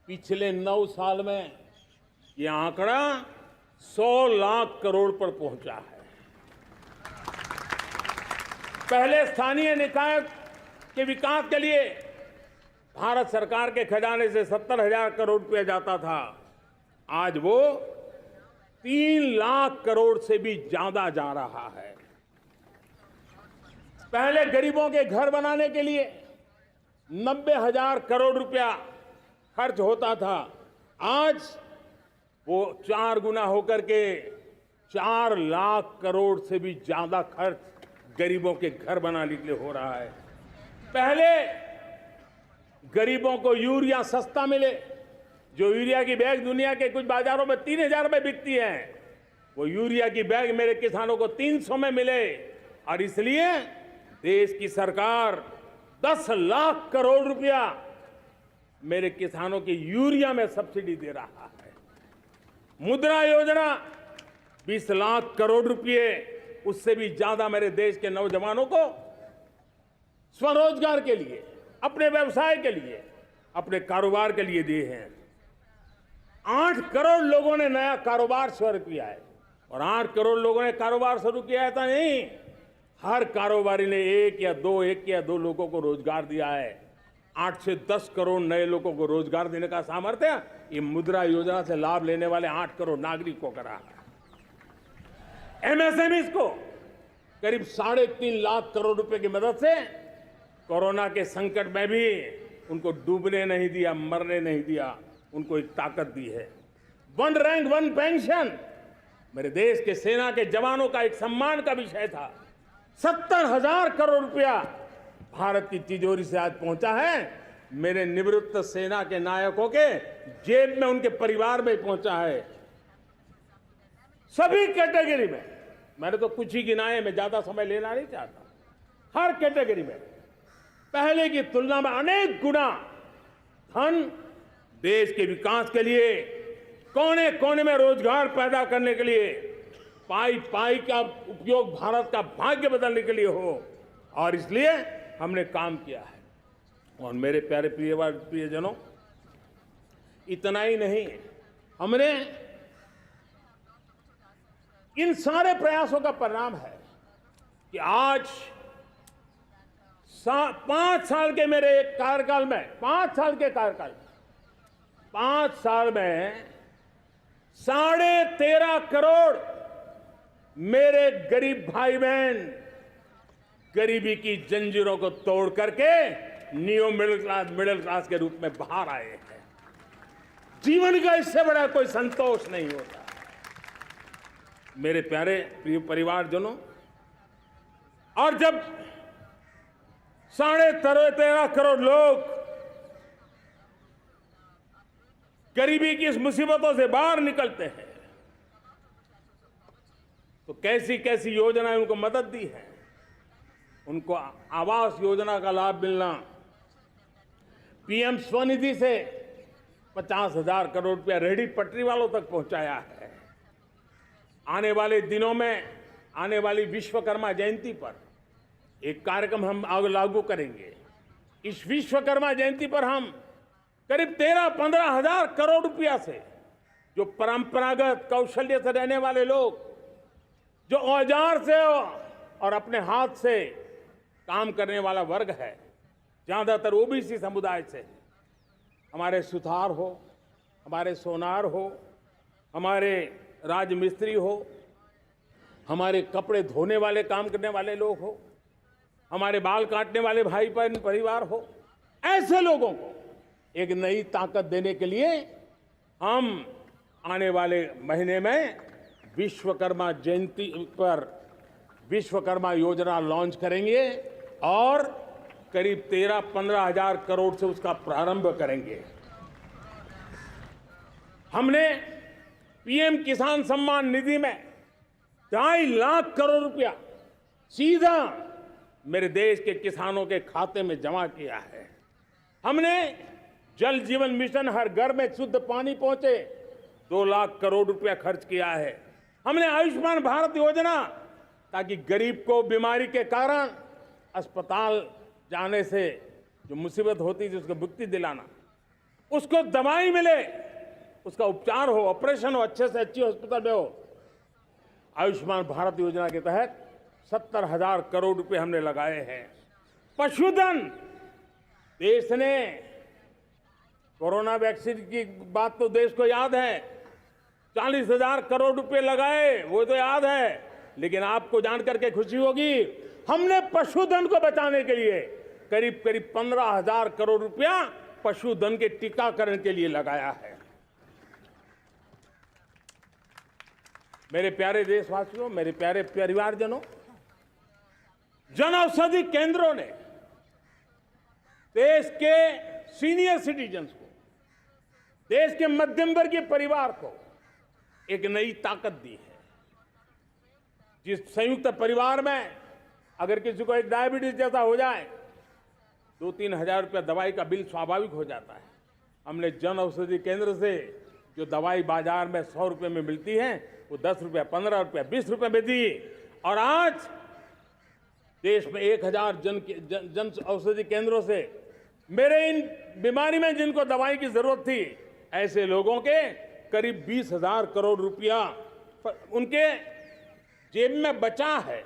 पिछले 9 साल में यह आंकड़ा 100 लाख करोड़ पर पहुंचा है। पहले स्थानीय निकाय के विकास के लिए भारत सरकार के खजाने से 70,000 करोड़ रुपया जाता था। आज वो 3 लाख करोड़ से भी ज्यादा जा रहा है। पहले गरीबों के घर बनाने के लिए 90,000 करोड़ रुपया खर्च होता था। आज वो 4 गुना होकर के 4 लाख करोड़ से भी ज्यादा खर्च गरीबों के घर बनाने के लिए हो रहा है। पहले गरीबों को यूरिया सस्ता मिले, जो यूरिया की बैग दुनिया के कुछ बाजारों में 3,000 में बिकती है, वो यूरिया की बैग मेरे किसानों को 300 में मिले। और इसलिए देश की सरकार 10 लाख करोड़ रुपया मेरे किसानों की यूरिया में सब्सिडी दे रहा है। मुद्रा योजना 20 लाख करोड़ रुपए, उससे भी ज्यादा मेरे देश के नौजवानों को स्वरोजगार के लिए, अपने व्यवसाय के लिए, अपने कारोबार के लिए दिए हैं। 8 करोड़ लोगों ने नया कारोबार शुरू किया है। और 8 करोड़ लोगों ने कारोबार शुरू किया है तो नहीं, हर कारोबारी ने एक या दो लोगों को रोजगार दिया है। 8 से 10 करोड़ नए लोगों को रोजगार देने का सामर्थ्य ये मुद्रा योजना से लाभ लेने वाले 8 करोड़ नागरिक को करा है। एमएसएमई को करीब 3.5 लाख करोड़ रुपए की मदद से कोरोना के संकट में भी उनको डूबने नहीं दिया, मरने नहीं दिया, उनको एक ताकत दी है। 1 रैंक 1 पेंशन मेरे देश के सेना के जवानों का एक सम्मान का विषय था। 70,000 करोड़ रुपया भारत की तिजोरी से आज पहुंचा है, मेरे निवृत्त सेना के नायकों के जेब में, उनके परिवार में पहुंचा है। सभी कैटेगरी में, मैंने तो कुछ ही गिनाए, मैं ज्यादा समय लेना नहीं चाहता। हर कैटेगरी में पहले की तुलना में अनेक गुना धन देश के विकास के लिए, कोने कोने में रोजगार पैदा करने के लिए, पाई पाई का उपयोग भारत का भाग्य बदलने के लिए हो, और इसलिए हमने काम किया है। और मेरे प्यारे प्रियजनों, इतना ही नहीं, हमने इन सारे प्रयासों का परिणाम है कि आज 5 साल के मेरे कार्यकाल में, 5 साल के कार्यकाल में, 5 साल में 13.5 करोड़ मेरे गरीब भाई बहन गरीबी की जंजीरों को तोड़ करके नियो मिडिल क्लास के रूप में बाहर आए हैं। जीवन का इससे बड़ा कोई संतोष नहीं होता। मेरे प्यारे प्रिय परिवारजनों, और जब 13.5 करोड़ लोग गरीबी की इस मुसीबतों से बाहर निकलते हैं, तो कैसी कैसी योजनाएं उनको मदद दी है। उनको आवास योजना का लाभ मिलना, पीएम स्वनिधि से 50,000 करोड़ रुपया रेहड़ी पटरी वालों तक पहुंचाया है। आने वाले दिनों में, आने वाली विश्वकर्मा जयंती पर एक कार्यक्रम हम लागू करेंगे। इस विश्वकर्मा जयंती पर हम करीब 13-15 हजार करोड़ रुपया से, जो परंपरागत कौशल्य से रहने वाले लोग, जो औजार से और अपने हाथ से काम करने वाला वर्ग है, ज्यादातर ओबीसी समुदाय से, हमारे सुथार हो, हमारे सोनार हो, हमारे राजमिस्त्री हो, हमारे कपड़े धोने वाले काम करने वाले लोग हो, हमारे बाल काटने वाले भाई बहन परिवार हो, ऐसे लोगों को एक नई ताकत देने के लिए हम आने वाले महीने में विश्वकर्मा जयंती पर विश्वकर्मा योजना लॉन्च करेंगे और करीब 13-15 हजार करोड़ से उसका प्रारंभ करेंगे। हमने पीएम किसान सम्मान निधि में 2.5 लाख करोड़ रुपया सीधा मेरे देश के किसानों के खाते में जमा किया है। हमने जल जीवन मिशन हर घर में शुद्ध पानी पहुंचे 2 लाख करोड़ रुपया खर्च किया है। हमने आयुष्मान भारत योजना, ताकि गरीब को बीमारी के कारण अस्पताल जाने से जो मुसीबत होती थी उसको मुक्ति दिलाना, उसको दवाई मिले, उसका उपचार हो, ऑपरेशन हो, अच्छे से अच्छी हॉस्पिटल में हो। आयुष्मान भारत योजना के तहत 70,000 करोड़ रुपए हमने लगाए हैं। पशुधन, देश ने कोरोना वैक्सीन की बात तो देश को याद है, 40,000 करोड़ रुपए लगाए, वो तो याद है। लेकिन आपको जानकर के खुशी होगी, हमने पशुधन को बचाने के लिए करीब करीब 15,000 करोड़ रुपया पशुधन के टीकाकरण के लिए लगाया है। मेरे प्यारे देशवासियों, मेरे प्यारे परिवारजनों, जन औषधि केंद्रों ने देश के सीनियर सिटीजन्स को, देश के मध्यम वर्गीय परिवार को एक नई ताकत दी है। जिस संयुक्त परिवार में अगर किसी को एक डायबिटीज जैसा हो जाए, 2-3 हजार रुपया दवाई का बिल स्वाभाविक हो जाता है। हमने जन औषधि केंद्र से जो दवाई बाजार में 100 रुपये में मिलती है, वो 10 रुपया, 15 रुपया, 20 रुपये में दी। और आज देश में 1,000 जन औषधि केंद्रों से मेरे इन बीमारी में जिनको दवाई की जरूरत थी, ऐसे लोगों के करीब 20,000 करोड़ रुपया उनके जेब में बचा है।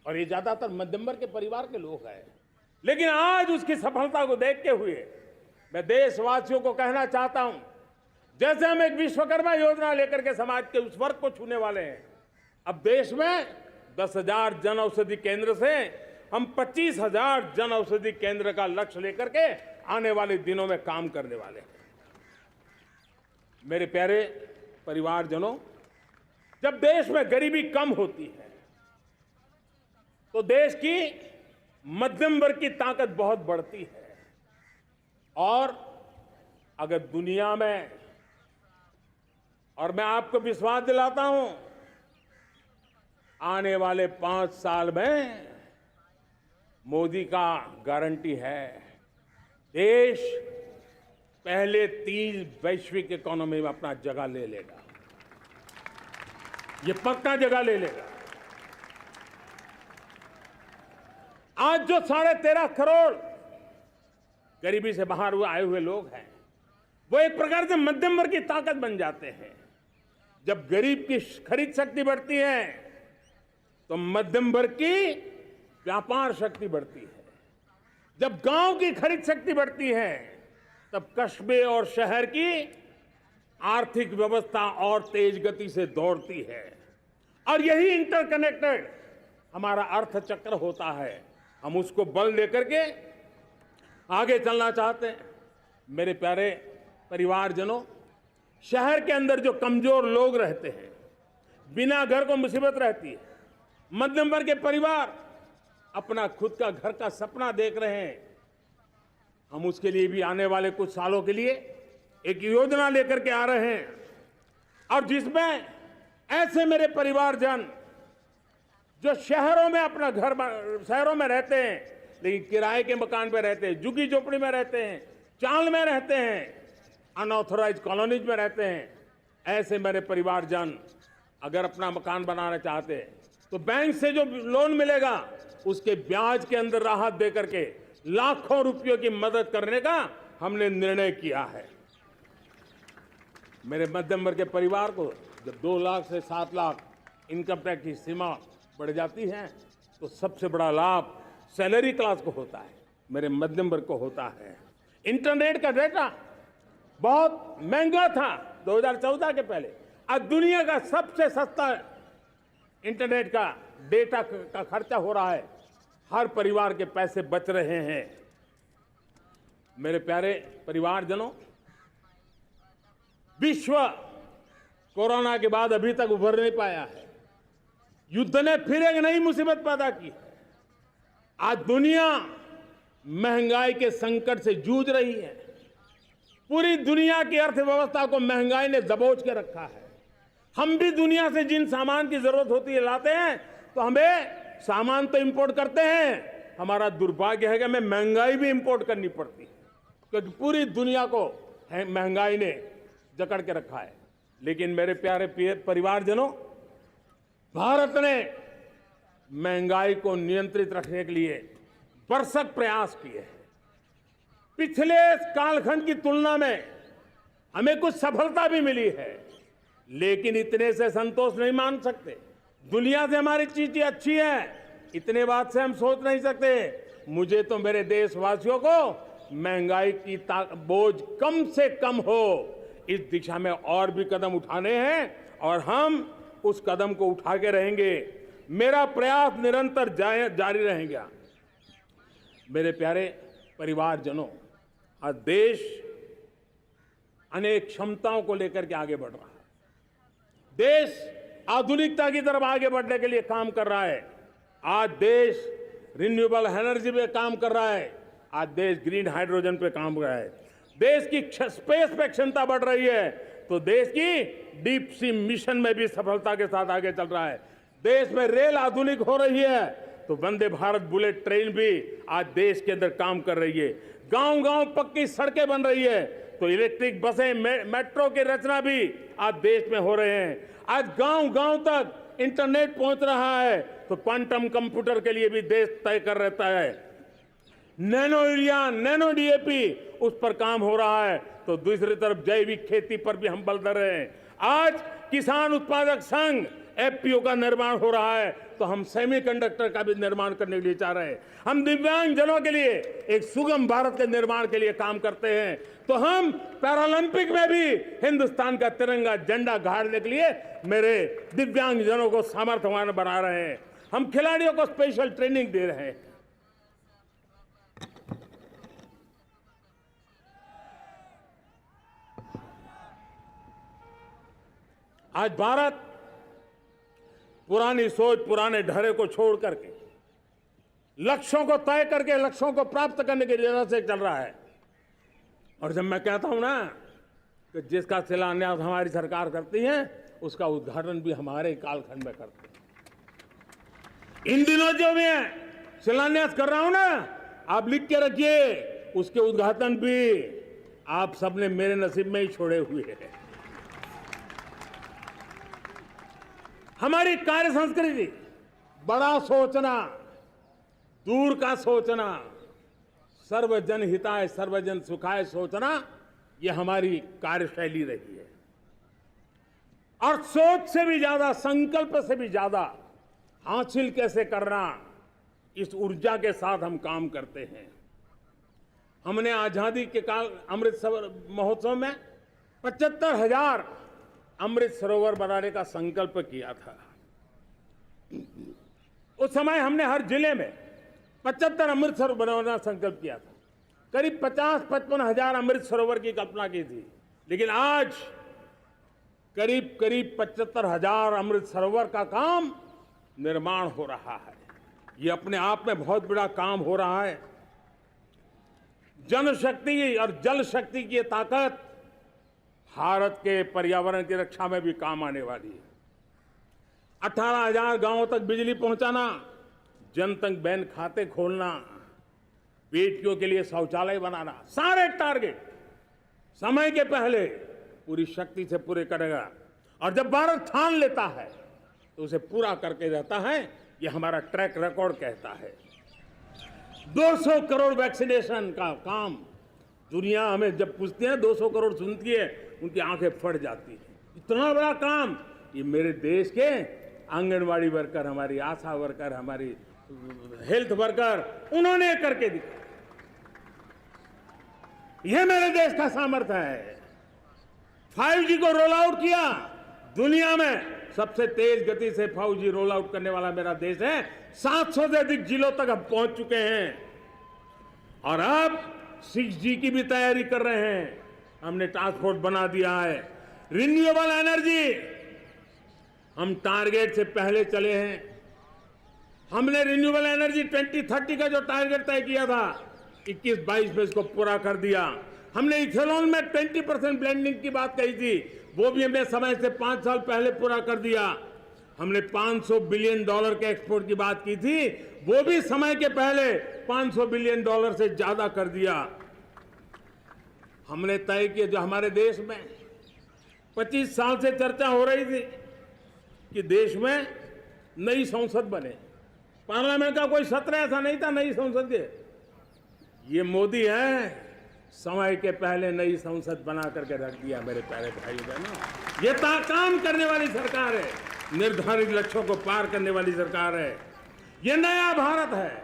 और ये ज्यादातर मध्यम वर्ग के परिवार के लोग हैं। लेकिन आज उसकी सफलता को देखते हुए मैं देशवासियों को कहना चाहता हूं, जैसे हम एक विश्वकर्मा योजना लेकर के समाज के उस वर्ग को छूने वाले हैं, अब देश में 10,000 जन औषधि केंद्र से हम 25,000 जन औषधि केंद्र का लक्ष्य लेकर के आने वाले दिनों में काम करने वाले हैं। मेरे प्यारे परिवारजनों, जब देश में गरीबी कम होती है तो देश की मध्यम वर्ग की ताकत बहुत बढ़ती है। और अगर दुनिया में, और मैं आपको विश्वास दिलाता हूं, आने वाले 5 साल में मोदी का गारंटी है, देश पहले 3 वैश्विक इकोनॉमी में अपना जगह ले लेगा। ये पक्का जगह ले लेगा। आज जो 13.5 करोड़ गरीबी से बाहर आए हुए लोग हैं, वो एक प्रकार से मध्यम वर्ग की ताकत बन जाते हैं। जब गरीब की खरीद शक्ति बढ़ती है तो मध्यम वर्ग की व्यापार शक्ति बढ़ती है। जब गांव की खरीद शक्ति बढ़ती है तब कस्बे और शहर की आर्थिक व्यवस्था और तेज गति से दौड़ती है। और यही इंटरकनेक्टेड हमारा अर्थचक्र होता है। हम उसको बल लेकर के आगे चलना चाहते हैं। मेरे प्यारे परिवारजनों, शहर के अंदर जो कमजोर लोग रहते हैं, बिना घर को मुसीबत रहती है, मध्यम वर्ग के परिवार अपना खुद का घर का सपना देख रहे हैं, हम उसके लिए भी आने वाले कुछ सालों के लिए एक योजना लेकर के आ रहे हैं। और जिसमें ऐसे मेरे परिवारजन जो शहरों में अपना घर, शहरों में रहते हैं लेकिन किराए के मकान पे रहते हैं, झुग्गी झोपड़ी में रहते हैं, चाल में रहते हैं, अनऑथराइज्ड कॉलोनीज में रहते हैं, ऐसे मेरे परिवारजन अगर अपना मकान बनाना चाहते हैं तो बैंक से जो लोन मिलेगा उसके ब्याज के अंदर राहत देकर के लाखों रुपयों की मदद करने का हमने निर्णय किया है। मेरे मध्यम वर्ग के परिवार को जब 2 लाख से 7 लाख इनकम टैक्स की सीमा बढ़ जाती है तो सबसे बड़ा लाभ सैलरी क्लास को होता है, मेरे मध्यम वर्ग को होता है। इंटरनेट का डेटा बहुत महंगा था 2014 के पहले, आज दुनिया का सबसे सस्ता इंटरनेट का डेटा का खर्चा हो रहा है। हर परिवार के पैसे बच रहे हैं। मेरे प्यारे परिवारजनों, विश्व कोरोना के बाद अभी तक उभर नहीं पाया है। युद्ध ने फिर एक नई मुसीबत पैदा की है। आज दुनिया महंगाई के संकट से जूझ रही है। पूरी दुनिया की अर्थव्यवस्था को महंगाई ने दबोच के रखा है। हम भी दुनिया से जिन सामान की जरूरत होती है लाते हैं, तो हमें सामान तो इंपोर्ट करते हैं। हमारा दुर्भाग्य है कि हमें महंगाई भी इंपोर्ट करनी पड़ती है, क्योंकि पूरी दुनिया को महंगाई ने जकड़ के रखा है। लेकिन मेरे प्यारे परिवारजनों, भारत ने महंगाई को नियंत्रित रखने के लिए भरसक प्रयास किए हैं। पिछले कालखंड की तुलना में हमें कुछ सफलता भी मिली है, लेकिन इतने से संतोष नहीं मान सकते। दुनिया से हमारी चीजें अच्छी है, इतने बात से हम सोच नहीं सकते। मुझे तो मेरे देशवासियों को महंगाई की बोझ कम से कम हो, इस दिशा में और भी कदम उठाने हैं, और हम उस कदम को उठा के रहेंगे। मेरा प्रयास निरंतर जारी रहेगा। मेरे प्यारे परिवारजनों, आज देश अनेक क्षमताओं को लेकर के आगे बढ़ रहा है। देश आधुनिकता की तरफ आगे बढ़ने के लिए काम कर रहा है। आज देश रिन्यूएबल एनर्जी पे काम कर रहा है। आज देश ग्रीन हाइड्रोजन पे काम कर रहा है। देश की स्पेस पे क्षमता बढ़ रही है, तो देश की डीप सी मिशन में भी सफलता के साथ आगे चल रहा है। देश में रेल आधुनिक हो रही है, तो वंदे भारत बुलेट ट्रेन भी आज देश के अंदर काम कर रही है। गांव गांव पक्की सड़कें बन रही है, तो इलेक्ट्रिक बसें, मेट्रो की रचना भी आज देश में हो रहे हैं। आज गांव गांव तक इंटरनेट पहुंच रहा है, तो क्वांटम कंप्यूटर के लिए भी देश तय कर रहता है। नैनो यूरिया, नैनो डीएपी, उस पर काम हो रहा है, तो दूसरी तरफ जैविक खेती पर भी हम बल दे रहे हैं। आज किसान उत्पादक संघ एफपीओ का निर्माण हो रहा है, तो हम सेमीकंडक्टर का भी निर्माण करने के लिए चाह रहे हैं। हम दिव्यांग जनों के लिए एक सुगम भारत के निर्माण के लिए काम करते हैं, तो हम पैरालंपिक में भी हिंदुस्तान का तिरंगा झंडा गाड़ने के लिए मेरे दिव्यांग जनों को सामर्थ्यवान बना रहे हैं। हम खिलाड़ियों को स्पेशल ट्रेनिंग दे रहे हैं। आज भारत पुरानी सोच, पुराने ढर्रे को छोड़ करके लक्ष्यों को तय करके लक्ष्यों को प्राप्त करने की राह से चल रहा है। और जब मैं कहता हूं ना कि जिसका शिलान्यास हमारी सरकार करती है, उसका उद्घाटन भी हमारे कालखंड में करते हैं। इन दिनों जो मैं शिलान्यास कर रहा हूं ना, आप लिख के रखिए, उसके उद्घाटन भी आप सबने मेरे नसीब में ही छोड़े हुए हैं। हमारी कार्य संस्कृति, बड़ा सोचना, दूर का सोचना, सर्वजन हिताय सर्वजन सुखाय सोचना, यह हमारी कार्यशैली रही है। और सोच से भी ज्यादा, संकल्प से भी ज्यादा हासिल कैसे करना, इस ऊर्जा के साथ हम काम करते हैं। हमने आजादी के काल अमृत महोत्सव में 75,000 अमृत सरोवर बनाने का संकल्प किया था। उस समय हमने हर जिले में 75 अमृत सरोवर बनाने का संकल्प किया था। करीब 50-55 हजार अमृत सरोवर की कल्पना की थी, लेकिन आज करीब 75,000 अमृत सरोवर का काम निर्माण हो रहा है। ये अपने आप में बहुत बड़ा काम हो रहा है। जनशक्ति और जल शक्ति की ताकत भारत के पर्यावरण की रक्षा में भी काम आने वाली है। 18,000 गांवों तक बिजली पहुंचाना, जनधन बैंक खाते खोलना, बेटियों के लिए शौचालय बनाना, सारे टारगेट समय के पहले पूरी शक्ति से पूरे करेगा। और जब भारत ठान लेता है तो उसे पूरा करके रहता है। ये हमारा ट्रैक रिकॉर्ड कहता है। 200 करोड़ वैक्सीनेशन का काम, दुनिया हमें जब पूछती है 200 करोड़ सुनती है, उनकी आंखें फट जाती है। इतना बड़ा काम ये मेरे देश के आंगनवाड़ी वर्कर, हमारी आशा वर्कर, हमारी हेल्थ वर्कर, उन्होंने करके दिखाया। यह मेरे देश का सामर्थ्य है। 5G को रोल आउट किया, दुनिया में सबसे तेज गति से 5G रोल आउट करने वाला मेरा देश है। 700 से अधिक जिलों तक हम पहुंच चुके हैं, और अब 6G की भी तैयारी कर रहे हैं। हमने टास्क फोर्स बना दिया है। रिन्यूएबल एनर्जी, हम टारगेट से पहले चले हैं। हमने रिन्यूएबल एनर्जी 2030 का जो टारगेट तय किया था, 21-22 में इसको पूरा कर दिया। हमने इथेनॉल में 20% ब्लेंडिंग की बात कही थी, वो भी हमने समय से 5 साल पहले पूरा कर दिया। हमने $500 बिलियन के एक्सपोर्ट की बात की थी, वो भी समय के पहले $500 बिलियन से ज्यादा कर दिया। हमने तय किया, जो हमारे देश में 25 साल से चर्चा हो रही थी कि देश में नई संसद बने, पार्लियामेंट का कोई सत्र ऐसा नहीं था नई संसद के। ये मोदी है, समय के पहले नई संसद बना करके रख दिया। मेरे प्यारे भाई बहनों, ये काम करने वाली सरकार है, निर्धारित लक्ष्यों को पार करने वाली सरकार है। ये नया भारत है,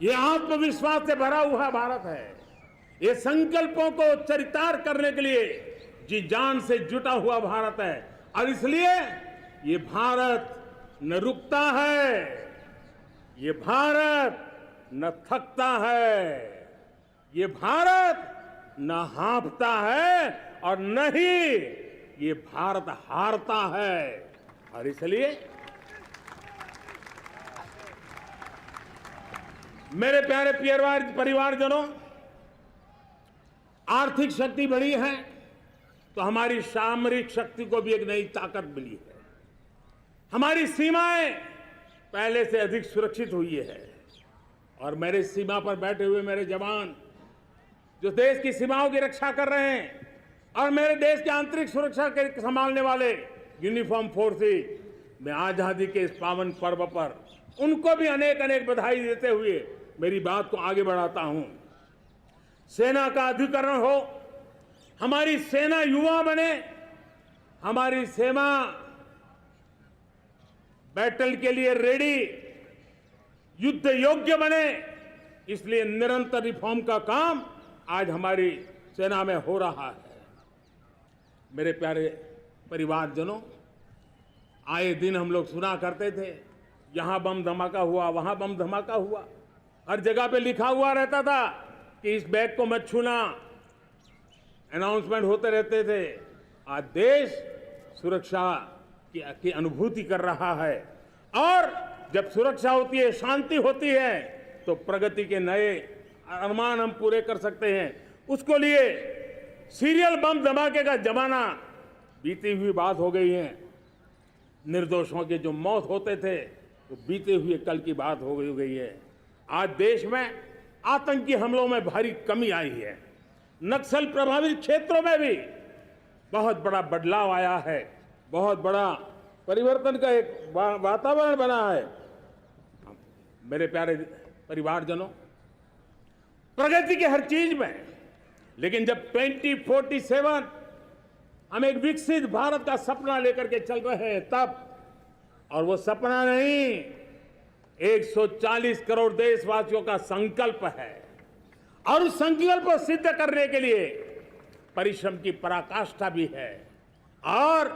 ये आत्मविश्वास से भरा हुआ भारत है, ये संकल्पों को चरितार्थ करने के लिए जी जान से जुटा हुआ भारत है। और इसलिए ये भारत न रुकता है, ये भारत न थकता है, ये भारत न हाँफता है और न ही ये भारत हारता है। और इसलिए मेरे प्यारे परिवारजनों, आर्थिक शक्ति बढ़ी है तो हमारी सामरिक शक्ति को भी एक नई ताकत मिली है। हमारी सीमाएं पहले से अधिक सुरक्षित हुई है और मेरे सीमा पर बैठे हुए मेरे जवान जो देश की सीमाओं की रक्षा कर रहे हैं और मेरे देश की आंतरिक सुरक्षा के संभालने वाले यूनिफॉर्म फोर्सेस, मैं आजादी के इस पावन पर्व पर उनको भी अनेक अनेक बधाई देते हुए मेरी बात को आगे बढ़ाता हूं। सेना का अधिकरण हो, हमारी सेना युवा बने, हमारी सेना बैटल के लिए रेडी, युद्ध योग्य बने, इसलिए निरंतर रिफॉर्म का काम आज हमारी सेना में हो रहा है। मेरे प्यारे परिवारजनों, आए दिन हम लोग सुना करते थे, यहां बम धमाका हुआ, वहां बम धमाका हुआ, हर जगह पे लिखा हुआ रहता था कि इस बैग को मत छूना, अनाउंसमेंट होते रहते थे। आज देश सुरक्षा की अनुभूति कर रहा है और जब सुरक्षा होती है, शांति होती है, तो प्रगति के नए अरमान हम पूरे कर सकते हैं। उसको लिए सीरियल बम धमाके का जमाना बीती हुई बात हो गई है। निर्दोषों के जो मौत होते थे वो बीते हुए कल की बात हो गई है। आज देश में आतंकी हमलों में भारी कमी आई है। नक्सल प्रभावित क्षेत्रों में भी बहुत बड़ा बदलाव आया है, बहुत बड़ा परिवर्तन का एक वातावरण बना है। मेरे प्यारे परिवारजनों, प्रगति के हर चीज में, लेकिन जब 2047 हम एक विकसित भारत का सपना लेकर के चल रहे हैं तब, और वो सपना नहीं, 140 करोड़ देशवासियों का संकल्प है और उस संकल्प को सिद्ध करने के लिए परिश्रम की पराकाष्ठा भी है। और